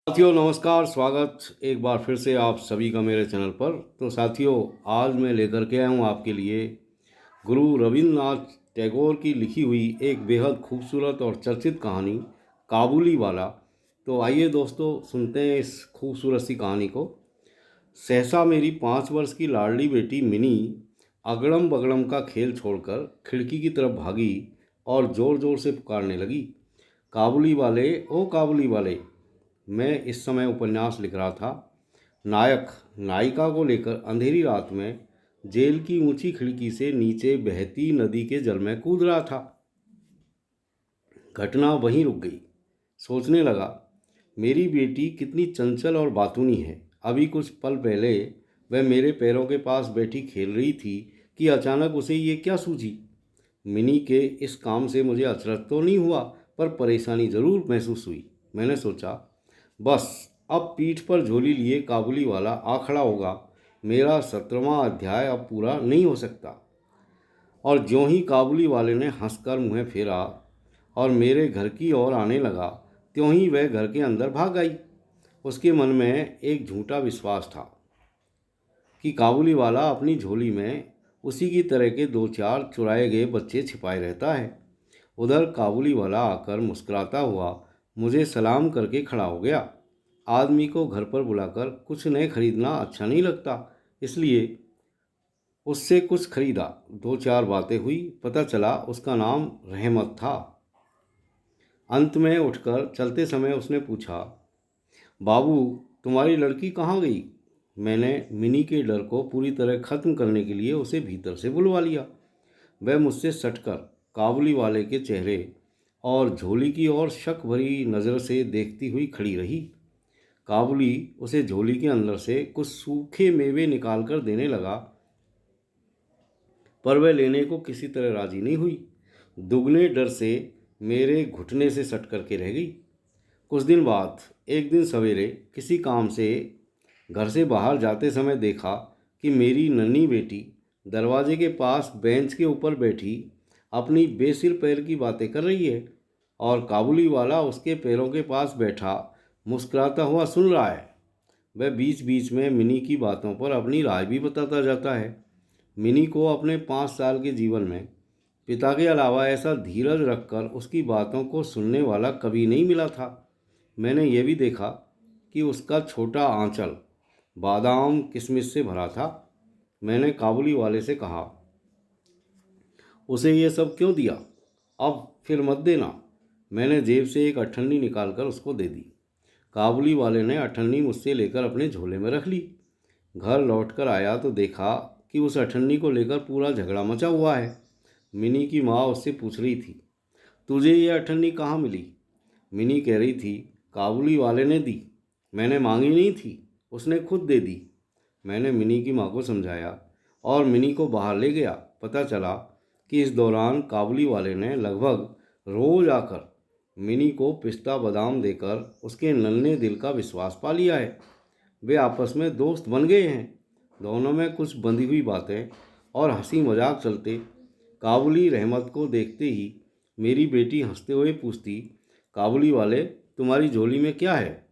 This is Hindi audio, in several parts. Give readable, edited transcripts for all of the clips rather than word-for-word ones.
साथियों नमस्कार। स्वागत एक बार फिर से आप सभी का मेरे चैनल पर। तो साथियों, आज मैं लेकर के आया हूँ आपके लिए गुरु रविंद्रनाथ टैगोर की लिखी हुई एक बेहद खूबसूरत और चर्चित कहानी काबुली वाला। तो आइए दोस्तों, सुनते हैं इस खूबसूरत सी कहानी को। सहसा मेरी 5 वर्ष की लाडली बेटी मिनी अगड़म बगड़म का खेल छोड़कर खिड़की की तरफ भागी और ज़ोर ज़ोर से पुकारने लगी, काबुली वाले, ओ काबुली वाले। मैं इस समय उपन्यास लिख रहा था। नायक नायिका को लेकर अंधेरी रात में जेल की ऊंची खिड़की से नीचे बहती नदी के जल में कूद रहा था। घटना वहीं रुक गई। सोचने लगा, मेरी बेटी कितनी चंचल और बातूनी है। अभी कुछ पल पहले वह मेरे पैरों के पास बैठी खेल रही थी कि अचानक उसे ये क्या सूझी। मिनी के इस काम से मुझे अचरज तो नहीं हुआ, पर परेशानी ज़रूर महसूस हुई। मैंने सोचा, बस अब पीठ पर झोली लिए काबुली वाला आ खड़ा होगा। मेरा 17वां अध्याय अब पूरा नहीं हो सकता। और ज्यों ही काबुली वाले ने हंसकर मुँह फेरा और मेरे घर की ओर आने लगा, त्यों ही वह घर के अंदर भाग आई। उसके मन में एक झूठा विश्वास था कि काबुली वाला अपनी झोली में उसी की तरह के 2-4 चुराए गए बच्चे छिपाए रहता है। उधर काबुली वाला आकर मुस्कुराता हुआ मुझे सलाम करके खड़ा हो गया। आदमी को घर पर बुलाकर कुछ नए खरीदना अच्छा नहीं लगता, इसलिए उससे कुछ खरीदा। 2-4 बातें हुई, पता चला उसका नाम रहमत था। अंत में उठकर चलते समय उसने पूछा, बाबू, तुम्हारी लड़की कहाँ गई? मैंने मिनी के डर को पूरी तरह ख़त्म करने के लिए उसे भीतर से बुलवा लिया। वह मुझसे सटकर काबुली वाले के चेहरे और झोली की ओर शक भरी नज़र से देखती हुई खड़ी रही। काबुली उसे झोली के अंदर से कुछ सूखे मेवे निकाल कर देने लगा, पर वह लेने को किसी तरह राजी नहीं हुई। दुगने डर से मेरे घुटने से सट करके रह गई। कुछ दिन बाद एक दिन सवेरे किसी काम से घर से बाहर जाते समय देखा कि मेरी नन्ही बेटी दरवाजे के पास बेंच के ऊपर बैठी अपनी बेसिर पैर की बातें कर रही है और काबुली वाला उसके पैरों के पास बैठा मुस्कुराता हुआ सुन रहा है। वह बीच बीच में मिनी की बातों पर अपनी राय भी बताता जाता है। मिनी को अपने 5 साल के जीवन में पिता के अलावा ऐसा धीरज रखकर उसकी बातों को सुनने वाला कभी नहीं मिला था। मैंने यह भी देखा कि उसका छोटा आंचल बादाम किशमिश से भरा था। मैंने काबुली वाले से कहा, उसे ये सब क्यों दिया? अब फिर मत देना। मैंने जेब से एक अठन्नी निकालकर उसको दे दी। काबुली वाले ने अठन्नी मुझसे लेकर अपने झोले में रख ली। घर लौटकर आया तो देखा कि उस अठन्नी को लेकर पूरा झगड़ा मचा हुआ है। मिनी की माँ उससे पूछ रही थी, तुझे ये अठन्नी कहाँ मिली? मिनी कह रही थी, काबुली वाले ने दी। मैंने मांगी नहीं थी, उसने खुद दे दी। मैंने मिनी की माँ को समझाया और मिनी को बाहर ले गया। पता चला कि इस दौरान काबुली वाले ने लगभग रोज आकर मिनी को पिस्ता बादाम देकर उसके नन्हे दिल का विश्वास पा लिया है। वे आपस में दोस्त बन गए हैं। दोनों में कुछ बंधी हुई बातें और हंसी मजाक चलते। काबुली रहमत को देखते ही मेरी बेटी हंसते हुए पूछती, काबुली वाले, तुम्हारी झोली में क्या है?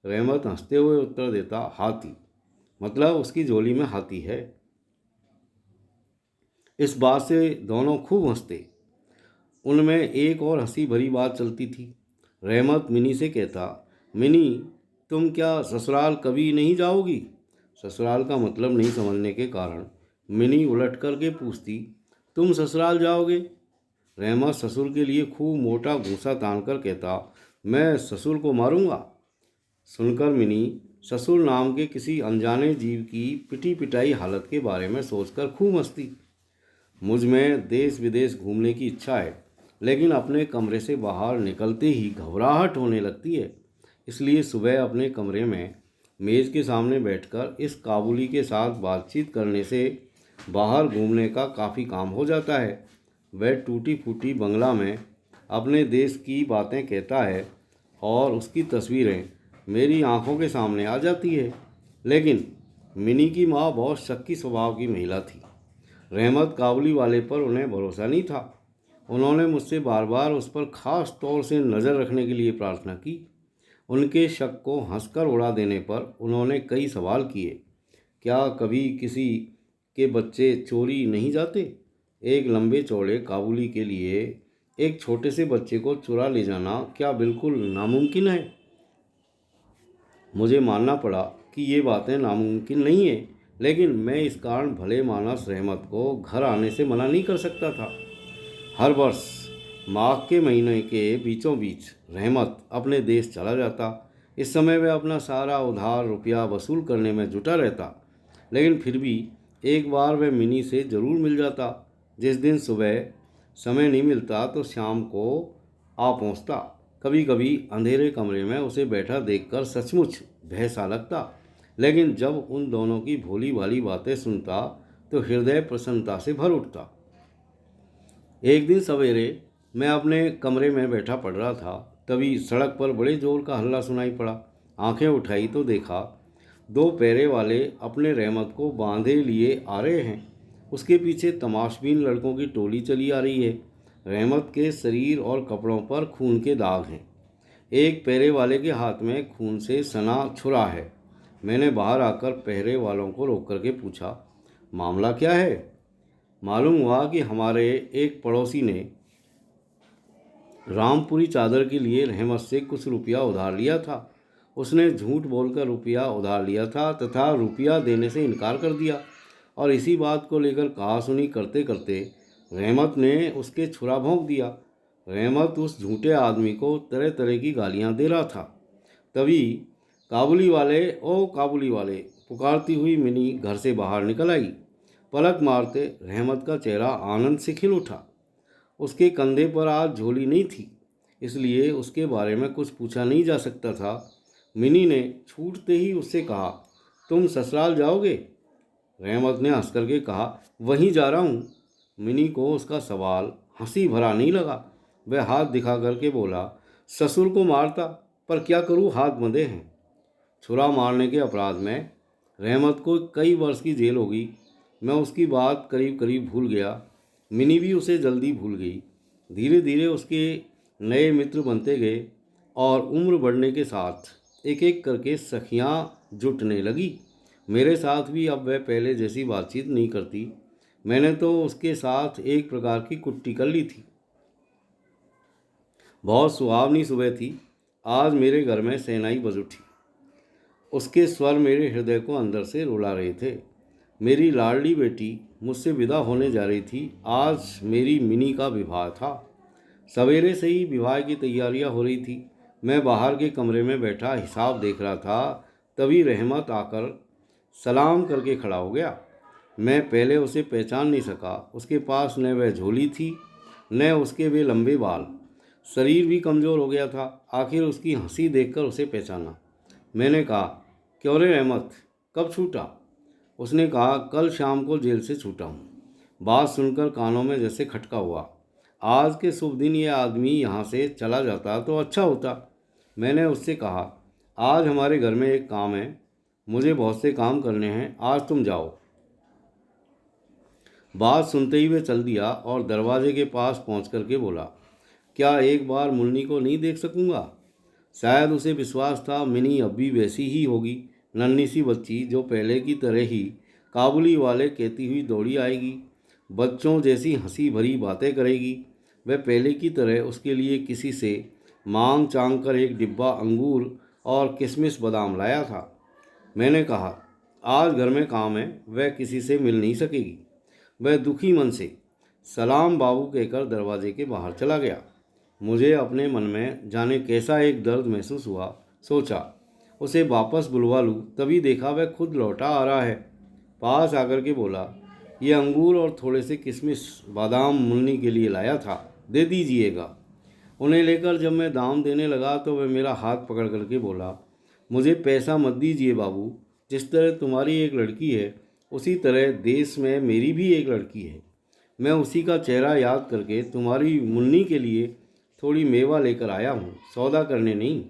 रहमत हंसते हुए उत्तर देता, हाथी। मतलब उसकी झोली में हाथी है। इस बात से दोनों खूब हंसते। उनमें एक और हंसी भरी बात चलती थी। रहमत मिनी से कहता, मिनी, तुम क्या ससुराल कभी नहीं जाओगी? ससुराल का मतलब नहीं समझने के कारण मिनी उलट कर के पूछती, तुम ससुराल जाओगे? रहमत ससुर के लिए खूब मोटा घूंसा तान कर कहता, मैं ससुर को मारूंगा। सुनकर मिनी ससुर नाम के किसी अनजाने जीव की पिटी पिटाई हालत के बारे में सोचकर खूब हंसती। मुझ में देश विदेश घूमने की इच्छा है, लेकिन अपने कमरे से बाहर निकलते ही घबराहट होने लगती है। इसलिए सुबह अपने कमरे में मेज़ के सामने बैठकर इस काबुली के साथ बातचीत करने से बाहर घूमने का काफ़ी काम हो जाता है। वह टूटी फूटी बंगला में अपने देश की बातें कहता है और उसकी तस्वीरें मेरी आंखों के सामने आ जाती है। लेकिन मिनी की माँ बहुत शक्की स्वभाव की महिला थी। रहमत काबुली वाले पर उन्हें भरोसा नहीं था। उन्होंने मुझसे बार बार उस पर ख़ास तौर से नज़र रखने के लिए प्रार्थना की। उनके शक को हंसकर उड़ा देने पर उन्होंने कई सवाल किए। क्या कभी किसी के बच्चे चोरी नहीं जाते? एक लंबे चौड़े काबुली के लिए एक छोटे से बच्चे को चुरा ले जाना क्या बिल्कुल नामुमकिन है? मुझे मानना पड़ा कि ये बातें नामुमकिन नहीं है, लेकिन मैं इस कारण भले मानस रहमत को घर आने से मना नहीं कर सकता था। हर वर्ष माघ के महीने के बीचों बीच रहमत अपने देश चला जाता। इस समय वह अपना सारा उधार रुपया वसूल करने में जुटा रहता, लेकिन फिर भी एक बार वह मिनी से ज़रूर मिल जाता। जिस दिन सुबह समय नहीं मिलता तो शाम को आ पहुंचता। कभी कभी अंधेरे कमरे में उसे बैठा देखकर सचमुच भय सा लगता, लेकिन जब उन दोनों की भोली भाली बातें सुनता तो हृदय प्रसन्नता से भर उठता। एक दिन सवेरे मैं अपने कमरे में बैठा पढ़ रहा था, तभी सड़क पर बड़े जोर का हल्ला सुनाई पड़ा। आंखें उठाई तो देखा दो पैरे वाले अपने रहमत को बांधे लिए आ रहे हैं। उसके पीछे तमाशबीन लड़कों की टोली चली आ रही है। रहमत के शरीर और कपड़ों पर खून के दाग हैं। एक पहरे वाले के हाथ में खून से सना छुरा है। मैंने बाहर आकर पहरे वालों को रोक करके पूछा, मामला क्या है? मालूम हुआ कि हमारे एक पड़ोसी ने रामपुरी चादर के लिए रहमत से कुछ रुपया उधार लिया था। उसने झूठ बोलकर रुपया उधार लिया था तथा रुपया देने से इनकार कर दिया, और इसी बात को लेकर कहासुनी करते करते रहमत ने उसके छुरा भोंक दिया। रहमत उस झूठे आदमी को तरह तरह की गालियां दे रहा था। तभी काबुली वाले, ओ काबुली वाले पुकारती हुई मिनी घर से बाहर निकल आई। पलक मारते रहमत का चेहरा आनंद से खिल उठा। उसके कंधे पर आज झोली नहीं थी, इसलिए उसके बारे में कुछ पूछा नहीं जा सकता था। मिनी ने छूटते ही उससे कहा, तुम ससुराल जाओगे? रहमत ने हंस करके कहा, वहीं जा रहा हूँ। मिनी को उसका सवाल हंसी भरा नहीं लगा। वह हाथ दिखा करके बोला, ससुर को मारता, पर क्या करूँ, हाथ बंधे हैं। छुरा मारने के अपराध में रहमत को कई वर्ष की जेल होगी। मैं उसकी बात करीब करीब भूल गया। मिनी भी उसे जल्दी भूल गई। धीरे धीरे उसके नए मित्र बनते गए, और उम्र बढ़ने के साथ एक एक करके सखियाँ जुटने लगी। मेरे साथ भी अब वह पहले जैसी बातचीत नहीं करती। मैंने तो उसके साथ एक प्रकार की कुट्टी कर ली थी। बहुत सुहावनी सुबह थी। आज मेरे घर में शहनाई बज उठी। उसके स्वर मेरे हृदय को अंदर से रुला रहे थे। मेरी लाडली बेटी मुझसे विदा होने जा रही थी। आज मेरी मिनी का विवाह था। सवेरे से ही विवाह की तैयारियां हो रही थी। मैं बाहर के कमरे में बैठा हिसाब देख रहा था, तभी रहमत आकर सलाम करके खड़ा हो गया। मैं पहले उसे पहचान नहीं सका। उसके पास न वह झोली थी, न उसके वे लंबे बाल। शरीर भी कमज़ोर हो गया था। आखिर उसकी हंसी देखकर उसे पहचाना। मैंने कहा, क्यों रे रहमत, कब छूटा? उसने कहा, कल शाम को जेल से छूटा हूँ। बात सुनकर कानों में जैसे खटका हुआ। आज के शुभ दिन ये आदमी यहाँ से चला जाता तो अच्छा होता। मैंने उससे कहा, आज हमारे घर में एक काम है, मुझे बहुत से काम करने हैं, आज तुम जाओ। बात सुनते ही वे चल दिया और दरवाजे के पास पहुँच करके बोला, क्या एक बार मुन्नी को नहीं देख सकूँगा? शायद उसे विश्वास था मिनी अब भी वैसी ही होगी, नन्ही सी बच्ची जो पहले की तरह ही काबुली वाले कहती हुई दौड़ी आएगी, बच्चों जैसी हंसी भरी बातें करेगी। वह पहले की तरह उसके लिए किसी से मांग चांग कर एक डिब्बा अंगूर और किशमिश बादाम लाया था। मैंने कहा, आज घर में काम है, वह किसी से मिल नहीं सकेगी। वह दुखी मन से सलाम बाबू कहकर दरवाजे के बाहर चला गया। मुझे अपने मन में जाने कैसा एक दर्द महसूस हुआ। सोचा उसे वापस बुलवा लूँ, तभी देखा वह खुद लौटा आ रहा है। पास आकर के बोला, ये अंगूर और थोड़े से किशमिश बादाम मुन्नी के लिए लाया था, दे दीजिएगा। उन्हें लेकर जब मैं दाम देने लगा तो वह मेरा हाथ पकड़ करके बोला, मुझे पैसा मत दीजिए बाबू, जिस तरह तुम्हारी एक लड़की है उसी तरह देश में मेरी भी एक लड़की है। मैं उसी का चेहरा याद करके तुम्हारी मुन्नी के लिए थोड़ी मेवा लेकर आया हूँ, सौदा करने नहीं।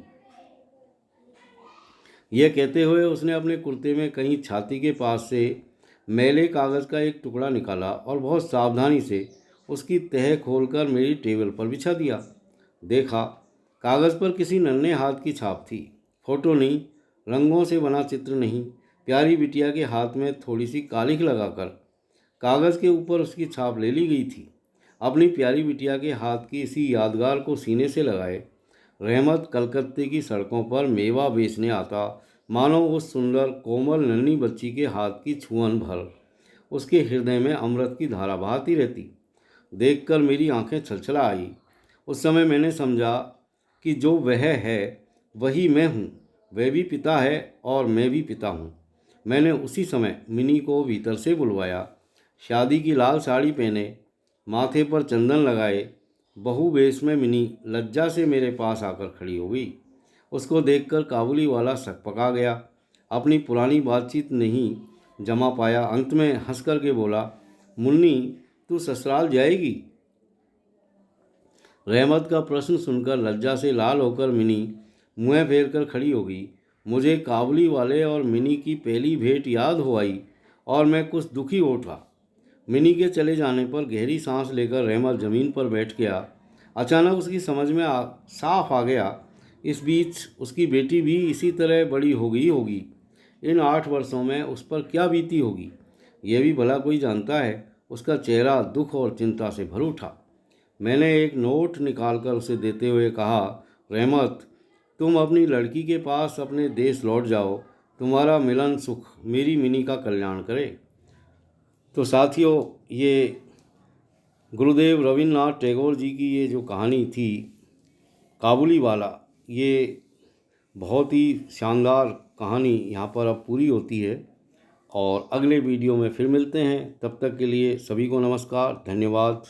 यह कहते हुए उसने अपने कुर्ते में कहीं छाती के पास से मैले कागज़ का एक टुकड़ा निकाला और बहुत सावधानी से उसकी तह खोलकर मेरी टेबल पर बिछा दिया। देखा, कागज़ पर किसी नन्हे हाथ की छाप थी। फोटो नहीं, रंगों से बना चित्र नहीं, प्यारी बिटिया के हाथ में थोड़ी सी कालिख लगाकर कागज़ के ऊपर उसकी छाप ले ली गई थी। अपनी प्यारी बिटिया के हाथ की इसी यादगार को सीने से लगाए रहमत कलकत्ते की सड़कों पर मेवा बेचने आता, मानो उस सुंदर कोमल नन्ही बच्ची के हाथ की छुअन भर उसके हृदय में अमृत की धारा बहाती रहती। देखकर मेरी आंखें छलछला आई। उस समय मैंने समझा कि जो वह है वही मैं हूँ। वह भी पिता है और मैं भी पिता हूँ। मैंने उसी समय मिनी को भीतर से बुलवाया। शादी की लाल साड़ी पहने, माथे पर चंदन लगाए बहू वेश में मिनी लज्जा से मेरे पास आकर खड़ी हो गई। उसको देखकर काबुली वाला सकपका गया। अपनी पुरानी बातचीत नहीं जमा पाया, अंत में हंस कर के बोला, मुन्नी तू ससुराल जाएगी? रहमत का प्रश्न सुनकर लज्जा से लाल होकर मिनी मुँह फेर कर खड़ी हो गई। मुझे काबुली वाले और मिनी की पहली भेंट याद हो आई और मैं कुछ दुखी हो उठा। मिनी के चले जाने पर गहरी सांस लेकर रहमत ज़मीन पर बैठ गया। अचानक उसकी समझ में साफ आ गया, इस बीच उसकी बेटी भी इसी तरह बड़ी हो गई होगी। इन 8 वर्षों में उस पर क्या बीती होगी, यह भी भला कोई जानता है। उसका चेहरा दुख और चिंता से भर उठा। मैंने एक नोट निकालकर उसे देते हुए कहा, रहमत, तुम अपनी लड़की के पास अपने देश लौट जाओ। तुम्हारा मिलन सुख मेरी मिनी का कल्याण करे। तो साथियों, ये गुरुदेव रविन्द्रनाथ टैगोर जी की ये जो कहानी थी काबुली वाला, ये बहुत ही शानदार कहानी यहाँ पर अब पूरी होती है। और अगले वीडियो में फिर मिलते हैं। तब तक के लिए सभी को नमस्कार, धन्यवाद।